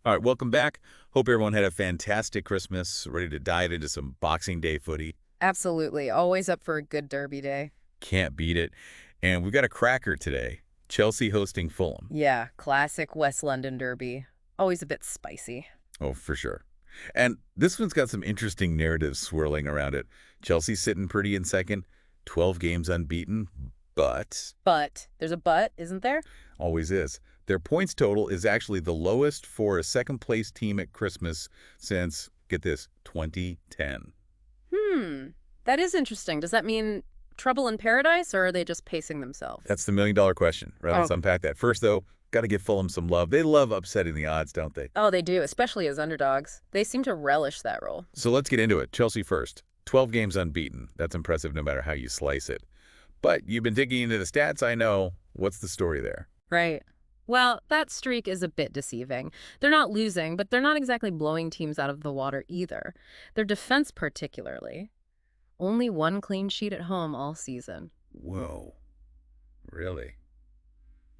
All right, welcome back. Hope everyone had a fantastic Christmas, ready to dive into some Boxing Day footy. Absolutely. Always up for a good Derby day. Can't beat it. And we've got a cracker today. Chelsea hosting Fulham. Yeah, classic West London Derby. Always a bit spicy. Oh, for sure. And this one's got some interesting narratives swirling around it. Chelsea's sitting pretty in second, 12 games unbeaten, but But, there's a but, isn't there? always is. Their points total is actually the lowest for a second-place team at Christmas since, get this, 2010. Hmm, that is interesting. Does that mean trouble in paradise, or are they just pacing themselves? That's the million-dollar question. Right, let's unpack that. First, though, got to give Fulham some love. They love upsetting the odds, don't they? Oh, they do, especially as underdogs. They seem to relish that role. So let's get into it. Chelsea first. 12 games unbeaten. That's impressive no matter how you slice it. But you've been digging into the stats, I know. What's the story there? Right. Well, that streak is a bit deceiving. They're not losing, but they're not exactly blowing teams out of the water either. Their defense particularly. Only one clean sheet at home all season. Whoa. Really?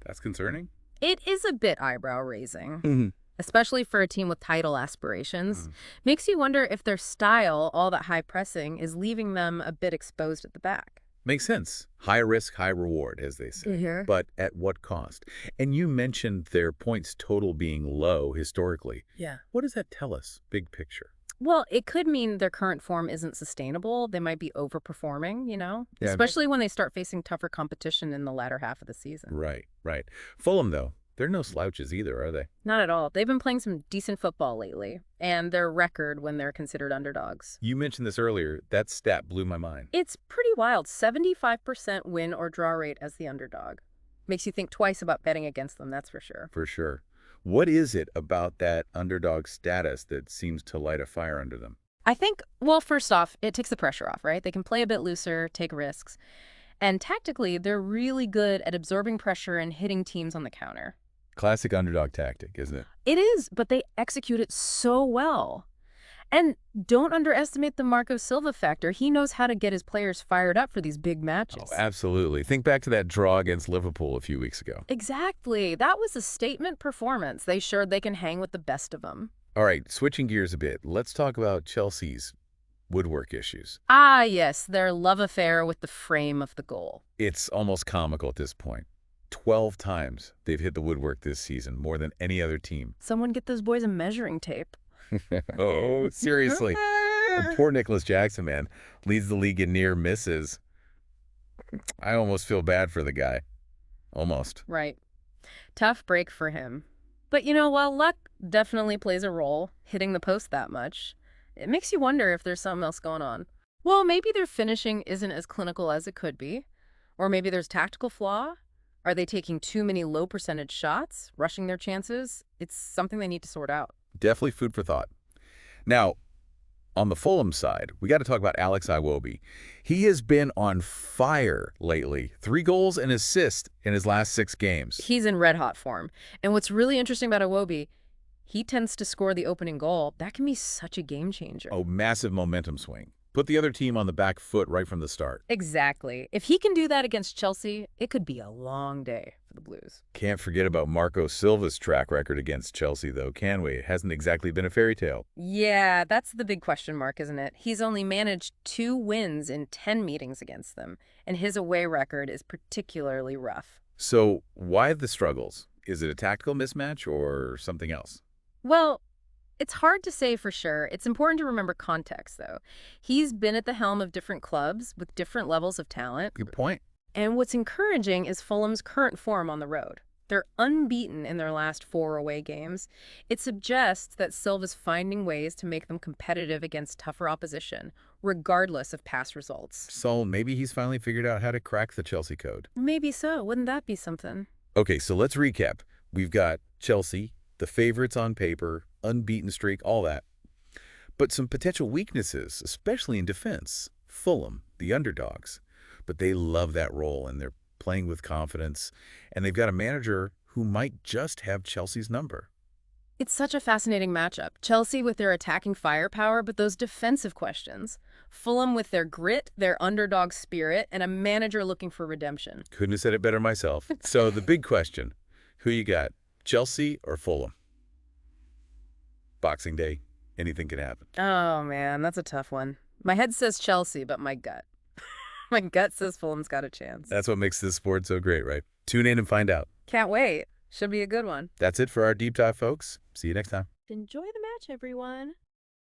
That's concerning? It is a bit eyebrow-raising, Mm-hmm. especially for a team with title aspirations. Makes you wonder if their style, all that high pressing, is leaving them a bit exposed at the back. Makes sense. High risk, high reward, as they say. Mhm. But at what cost? And you mentioned their points total being low historically. Yeah. What does that tell us, big picture? Well, it could mean their current form isn't sustainable. They might be overperforming, Yeah. especially when they start facing tougher competition in the latter half of the season. Right, right. Fulham, though, they're no slouches either, are they? Not at all. They've been playing some decent football lately, and their record when they're considered underdogs. You mentioned this earlier. That stat blew my mind. It's pretty wild. 75% win or draw rate as the underdog. Makes you think twice about betting against them, that's for sure. For sure. What is it about that underdog status that seems to light a fire under them? I think, well, first off, it takes the pressure off, right? They can play a bit looser, take risks. And tactically, they're really good at absorbing pressure and hitting teams on the counter. Classic underdog tactic, isn't it? It is, but they execute it so well. And don't underestimate the Marco Silva factor. He knows how to get his players fired up for these big matches. Oh, absolutely. Think back to that draw against Liverpool a few weeks ago. Exactly. That was a statement performance. They showed they can hang with the best of them. All right, switching gears a bit, let's talk about Chelsea's woodwork issues. Ah, yes, their love affair with the frame of the goal. It's almost comical at this point. 12 times they've hit the woodwork this season, more than any other team. Someone get those boys a measuring tape. Oh, seriously. And poor Nicolas Jackson, man, leads the league in near misses. I almost feel bad for the guy. Almost. Right. Tough break for him. But while luck definitely plays a role, hitting the post that much, it makes you wonder if there's something else going on. Well, maybe their finishing isn't as clinical as it could be. Or maybe there's tactical flaw. Are they taking too many low percentage shots, rushing their chances? It's something they need to sort out. Definitely food for thought. Now, on the Fulham side, we got to talk about Alex Iwobi. He has been on fire lately. 3 goals and assists in his last 6 games. He's in red-hot form. And what's really interesting about Iwobi, he tends to score the opening goal. That can be such a game changer. Oh, massive momentum swing. Put the other team on the back foot right from the start. Exactly. If he can do that against Chelsea, it could be a long day for the Blues. Can't forget about Marco Silva's track record against Chelsea, though, can we? It hasn't exactly been a fairy tale. Yeah, that's the big question mark, isn't it? He's only managed 2 wins in 10 meetings against them, and his away record is particularly rough. So why the struggles? Is it a tactical mismatch or something else? Well, it's hard to say for sure. It's important to remember context, though. He's been at the helm of different clubs with different levels of talent. Good point. And what's encouraging is Fulham's current form on the road. They're unbeaten in their last 4 away games. It suggests that Silva's finding ways to make them competitive against tougher opposition, regardless of past results. So maybe he's finally figured out how to crack the Chelsea code. Maybe so. Wouldn't that be something? Okay, so let's recap. We've got Chelsea, the favorites on paper, unbeaten streak, all that. But some potential weaknesses, especially in defense. Fulham, the underdogs. But they love that role, and they're playing with confidence. And they've got a manager who might just have Chelsea's number. It's such a fascinating matchup. Chelsea with their attacking firepower, but those defensive questions. Fulham with their grit, their underdog spirit, and a manager looking for redemption. Couldn't have said it better myself. So the big question, who you got, Chelsea or Fulham? Boxing Day, anything can happen. Oh, man, that's a tough one. My head says Chelsea, but my gut. My gut says Fulham's got a chance. That's what makes this sport so great, right? Tune in and find out. Can't wait. Should be a good one. That's it for our deep dive, folks. See you next time. Enjoy the match, everyone.